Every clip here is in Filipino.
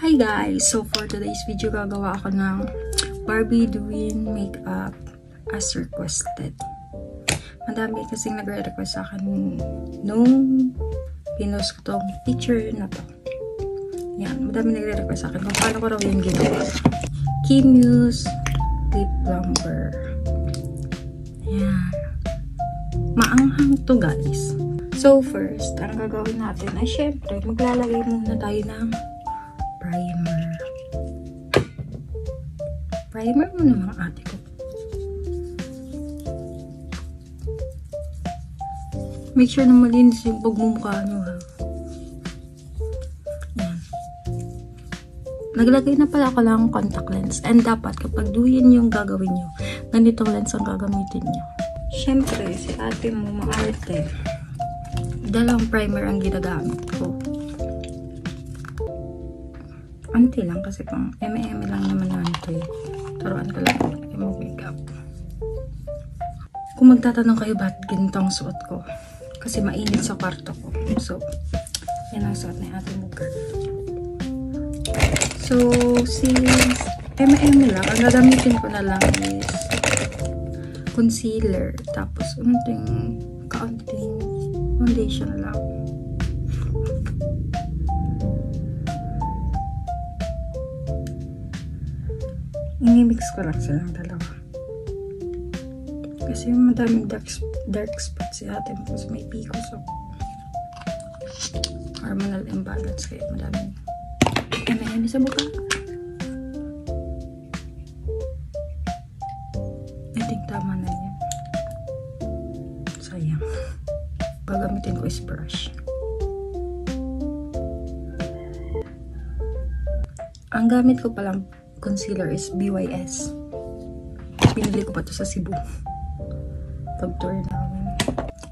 Hi guys! So for today's video, gagawa ako ng Barbie doing makeup as requested. Madami kasing nagre-request sa akin nung pinost ko tong picture na to. Yan, madami nagre-request sa akin kung paano ko raw yung ginawa. Kimuse Lip Plumper. Yan. Maanghang to guys. So first, ang gagawin natin ay syempre, maglalagay muna tayo ng primer. Primer muna mga ate ko. Make sure na malinis yung pagmumukha nyo ha. Yan. Naglagay na pala ako lang contact lens. And dapat kapag doon yung gagawin nyo, ganitong lens ang gagamitin nyo. Syempre, si ate mo maarte. Dalawang primer ang ginagamit ko. Anti lang kasi pang eme lang naman ante. Turuan ko lang yung makeup. Kung magtatanong kayo ba't ganito ang suot ko, kasi mainit sa kwarto ko. So, yan ang suot na ate mo girl. So, si eme lang, ang gagamitin ko na lang is concealer. Tapos, kaunting foundation lang. Inimix ko lang silang dalawa. Kasi madaming dark spots si ate mo kasi may picos ako. Hormonal imbalance kaya madaming eme sa buka. I think tama na yan. Sayang. Gagamitin ko is brush. Ang gamit ko palang concealer is BYS. Pinili ko pa to sa Cebu. Pag-tour namin.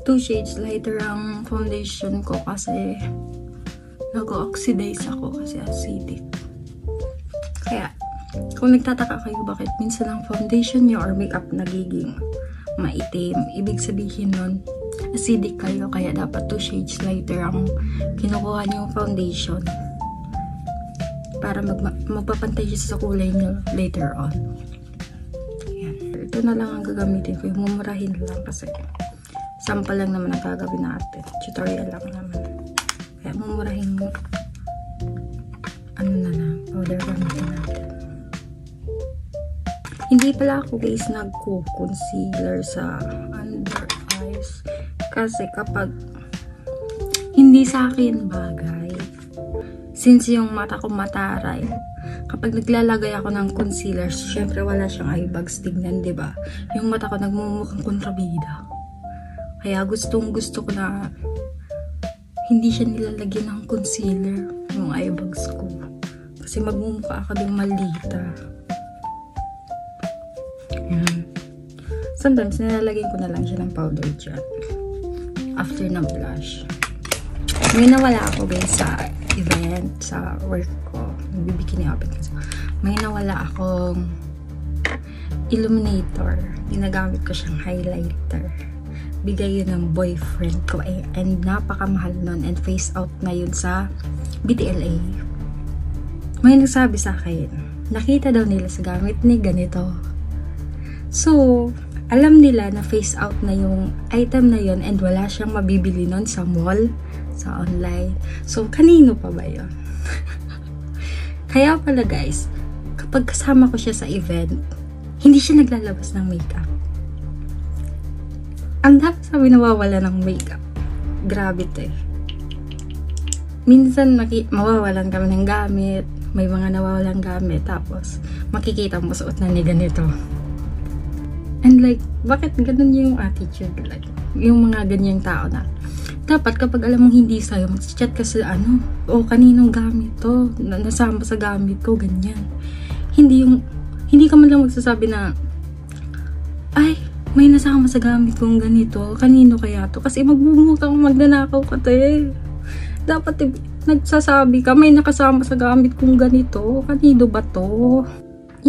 2 shades lighter ang foundation ko kasi nag-oxidize ako kasi acidic. Kaya, kung nagtataka kayo bakit minsan ang foundation nyo or makeup nagiging maitim, ibig sabihin nun, acidic kayo kaya dapat 2 shades lighter ang kinukuha nyo yung foundation para magpapantay siya sa kulay nyo later on. Ayan. Ito na lang ang gagamitin ko. Yung mumurahin lang kasi sample lang naman ang gagawin natin. Tutorial lang naman. Kaya mumurahin mo. Ano na lang. Powder gamitin natin. Hindi pala ako guys nagko-concealer sa under eyes. Kasi kapag hindi sa akin bagay, since yung mata ko mataray, kapag naglalagay ako ng concealer, syempre wala siyang eye bags tignan, diba? Yung mata ko nagmumukhang kontrabida. Kaya gustong gusto ko na hindi siya nilalagyan ng concealer yung eye bags ko. Kasi magmumukha ako din malita. Yan. Sometimes nilalagyan ko na lang siya ng powder dyan. After ng blush. May nawala ako guys sa event sa work ko, nagbibikini open kasi may nawala akong illuminator, ginagamit ko siyang highlighter, bigay yun ng boyfriend ko and napakamahal nun and face out na yun sa BTLA. May nagsabi sa akin, nakita daw nila sa gamit ni ganito, so alam nila na face out na yung item na yun and wala siyang mabibili nun sa mall, sa online. So, kanino pa ba yun? Kaya pala guys, kapag kasama ko siya sa event, hindi siya naglalabas ng makeup. Ang dapat sabi nawawala ng makeup. Grabe to eh. Minsan mawawalan kami ng gamit, may mga nawawalang gamit, tapos makikita mo suot na ni ganito. And like, bakit ganun yung attitude? Like, yung mga ganyang tao na dapat kapag alam mong hindi sa'yo, mag-chat ka sa o kaninong gamit to, nasama sa gamit ko, ganyan. Hindi ka man lang magsasabi na, ay, may nasama sa gamit kong ganito, kanino kaya to? Kasi magbumutang magnanakaw ka to eh. Dapat nagsasabi ka, may nakasama sa gamit kong ganito, kanino ba to?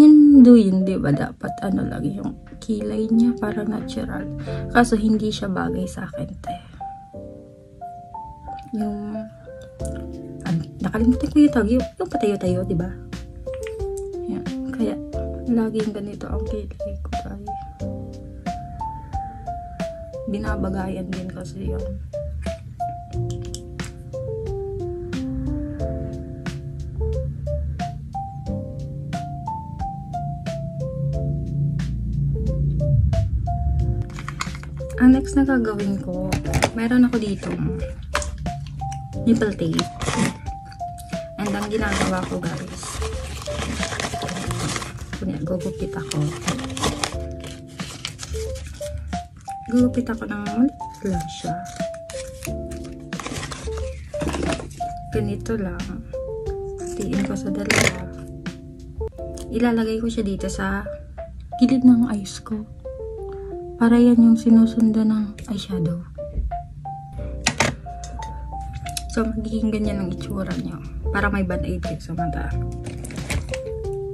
Yun, diba? Dapat lang yung kilay niya para natural. Kaso hindi siya bagay sa akin, te. Yung Nakalimutan ko yung tawag, yung patayo-tayo, diba? Yan. Kaya, laging ganito ang kilay ko tayo. Binabagayan din kasi yun. Ang next na gagawin ko, meron ako dito nipple tape. And ang ginagawa ko guys, gugupit ako. Gugupit ako ng maliit lang siya. Ganito lang. Tiin ko sa dalawa. Ilalagay ko siya dito sa gilid ng eyes ko. Para yan yung sinusundan ng eyeshadow. So, magiging ganyan ang itsura nyo. Para may band-aid kayo sa mata.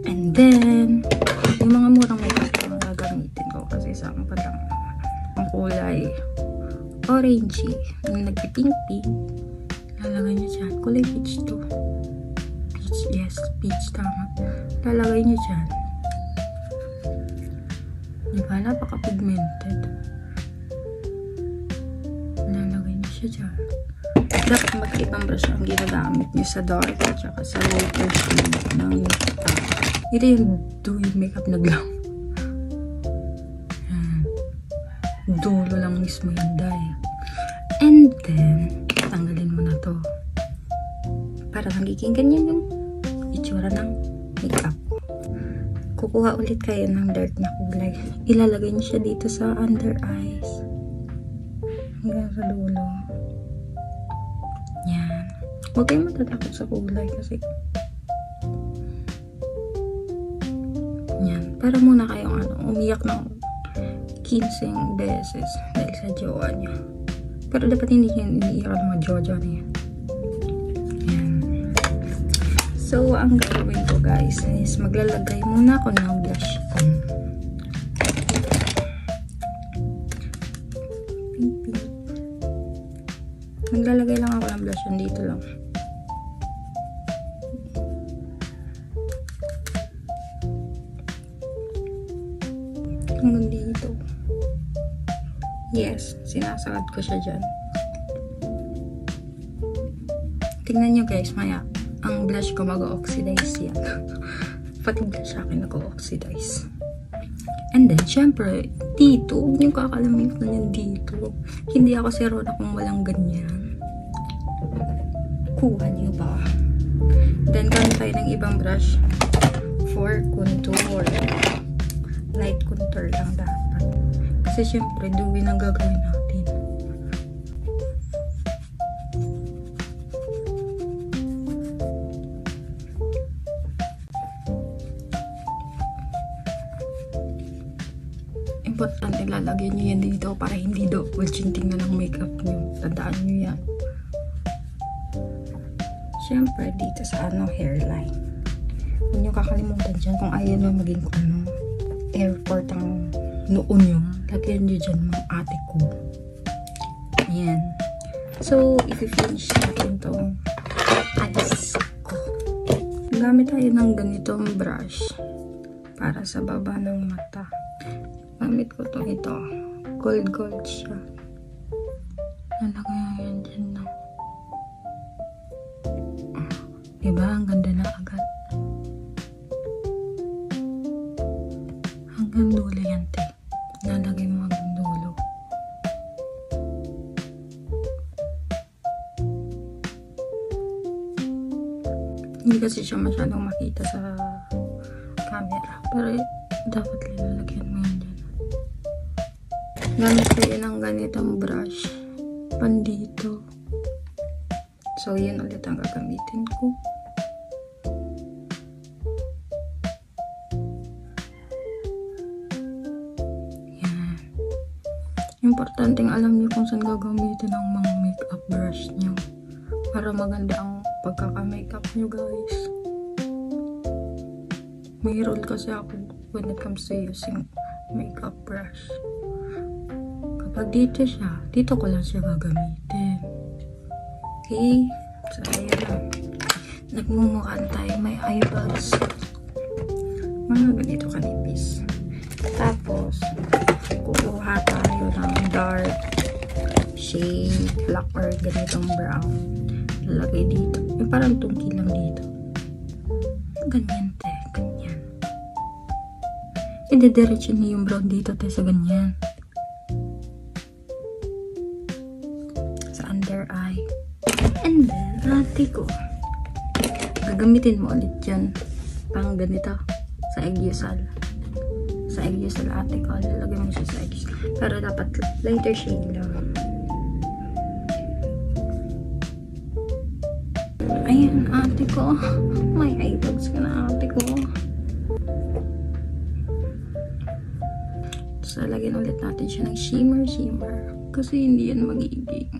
And then, yung mga murang makeup na gagamitin ko. Kasi sa ang palang ang kulay orangey. Yung nagpipink-pink. Lalagay nyo dyan. Kulay peach to. Peach, yes. Peach, tama. Lalagay nyo dyan. Diba? Napaka-pigmented. Lalagay niyo siya dyan. Dapat mag-ibang brush ang ginagamit niyo sa dark at saka sa lighter shade ng makeup. Ito yung dewy makeup na glow. Dulo lang mismo yung dye. And then, tanggalin mo na to. Para magiging ganyan yung itsura ng makeup. Kukuha ulit kayo ng dark na kulay. Ilalagay niyo siya dito sa under eyes. Hanggang sa dulo. Yan. Huwag kayong matatakot sa kulay kasi yan. Para muna kayong umiyak ng 15 beses dahil sa jowa niyo. Pero dapat hindi yung umiiyak ng mga jowa niya. So, ang gagawin ko guys is maglalagay muna ako ng blush on. Maglalagay lang ako ng blush on dito lang. Hanggang dito. Yes, sinasagad ko siya dyan. Tingnan nyo guys, maya. Ang blush ko mag-oxidize yan. Pati blush sa akin nag-oxidize. And then, syempre, dito, yung kakalamin ko yan dito. Hindi ako si Rona kung walang ganyan. Kuha niyo ba? Then, gamit tayo ng ibang brush for contour. Light contour lang dapat. Kasi syempre, dewy ang gagawin natin. Importante lalagyan nyo yan dito para hindi double chinting na ng makeup nyo. Tandaan nyo yan. Siyempre, dito sa hairline. Huwag nyo kakalimutan dyan kung ayaw nyo maging airport ang noon nyo. Lagyan nyo dyan mga ate ko. Ayan. So, i-finish natin itong eyes ko. Gamit tayo ng ganitong brush para sa baba ng mata. Gamit ko ito. Gold siya. Nalagay yan dyan na. Diba? Ang ganda na agad. Hanggang dulo yan, te. Nalagay mo hanggang dulo. Hindi kasi siya masyadong makita sa camera. Pero dapat lalagyan mo yan dyan. Gamit kayo ng ganitong brush pandito. So, yun ulit ang gagamitin ko. Yan. Importanteng alam niyo kung saan gagamitin ang mga makeup brush niyo para maganda ang pagkaka-makeup niyo guys. May rule kasi ako when it comes to using makeup brush. Pag dito siya, dito ko lang siya gagamitin. Okay? So, ayan na. nagmumukhang tayo may eyeballs. Mga ganito kanipis. Tapos, kukuha tayo ng dark shade, black or ganitong brown. Lalagay dito. Yung parang tungki lang dito. Ganyan, te. Ganyan. Idediretso niyo yung brown dito, te, sa ganyan. Sa under eye. And then, ate ko. Gagamitin mo ulit yan. Pang ganito. Sa Eggusal. Sa Eggusal, ate ko. Lalagay mo siya sa Eggusal. Pero dapat lighter shade lang. Ayan, ate ko. May eyebags ka na, ate ko. So, lagyan ulit natin siya ng shimmer. Kasi hindi yan magiging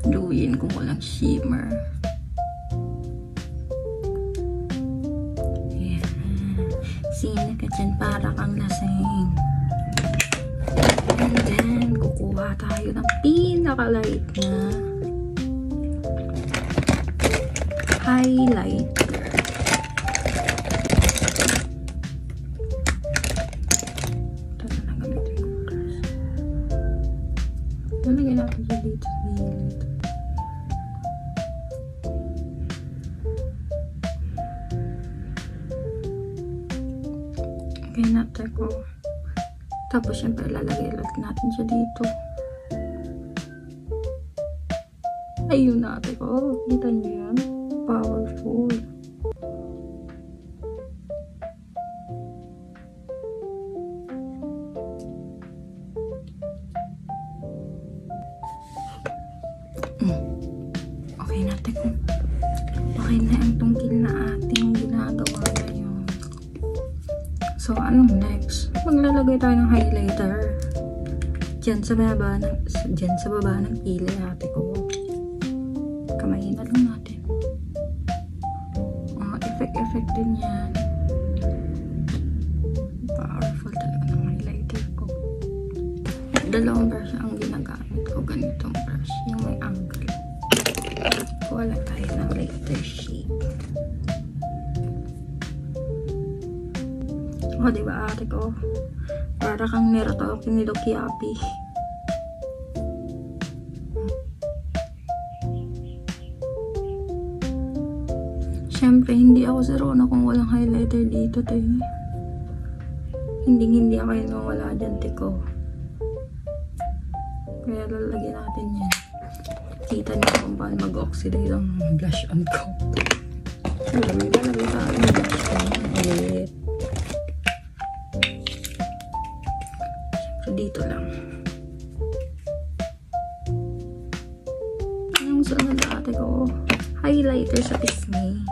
duyin kung walang shimmer. Ayan. Sino ka dyan para kang lasing. And then, kukuha tayo ng pinaka-light na highlighter. Ito na lang gamitin ko brush. Nalagyan natin siya dito sa gilid. Okay, natin ko. Tapos, syempre, lalagay ulit natin siya dito. Ayun natin ko. Kita niyo yan? Powerful. Okay natin ko. Okay na ang tungkil na ating ginagawa ngayon. So, anong next? Maglalagay tayo ng highlighter. Diyan sa baba ng kilay, ate ko. Kamayin na lang natin. Effect din yan. Powerful talaga ng highlighter ko. Dalawang brush ang ginagamit ko. Ganitong brush. Yung may angle. Kuha lang tayo ng lighter shade. O, diba ate ko? Para kang Nerotoki ni Dokiapi. Siyempre, hindi ako si Rona kung walang highlighter dito, te. Hindi ako yung wala dyan, te ko. Kaya lalagyan natin yan. Kita niyo kung paano mag-oxidate ang blush on ko. Lalagay tayo ng blush on ulit. Siyempre, dito lang. Anong sunod ate ko? Highlighter sa pisngi.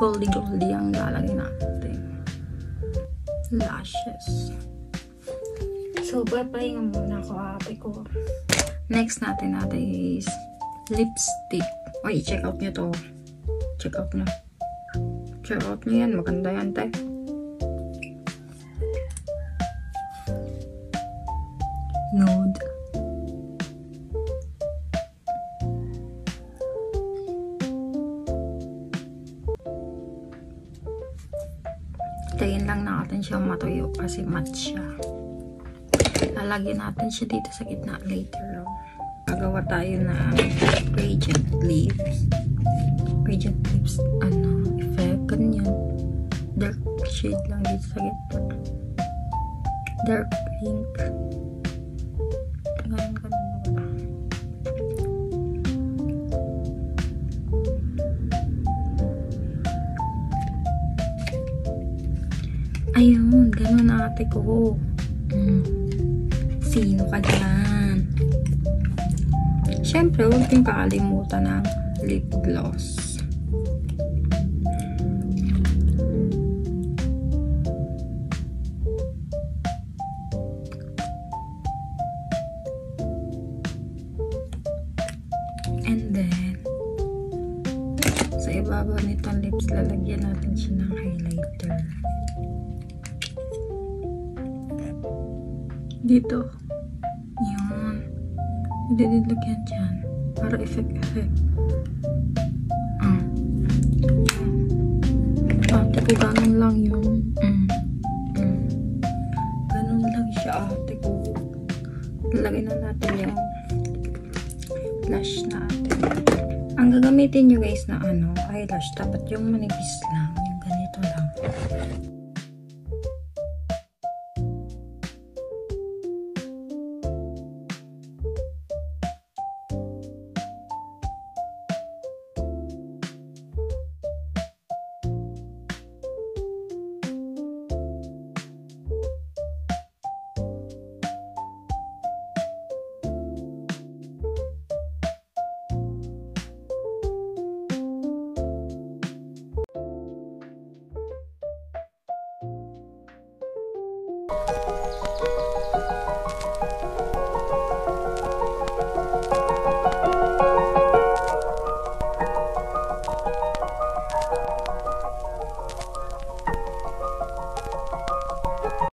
Goldie ang lalagay natin. Lashes. So, papahinga muna ako, ate ko. Next natin is lipstick. Oy, check out nyo to. Check out nyo. Check out nyo yan. Maganda yan, te. Nude. Tayin lang natin siya matuyo kasi matte siya. Lalagyan natin siya dito sa gitna later on. Gagawa tayo na gradient lips. Gradient lips, effect, ganyan. Dark shade lang dito sa gitna. Dark pink. Ganyan. Ayun, ganun ate ko. Sino ka dyan? Siyempre, huwag kang kakalimutan ng lip gloss. And then, sa ibabaw nitong lips, lalagyan natin siya ng highlighter. Dito. Yun. Ididilagyan dyan. Para effect. Ate ko, ganun lang yun. Ganun lang siya, ate ko. Lalagay na natin yung blush natin. Ang gagamitin nyo guys na eyelash, dapat yung manipis lang. Yung ganito lang.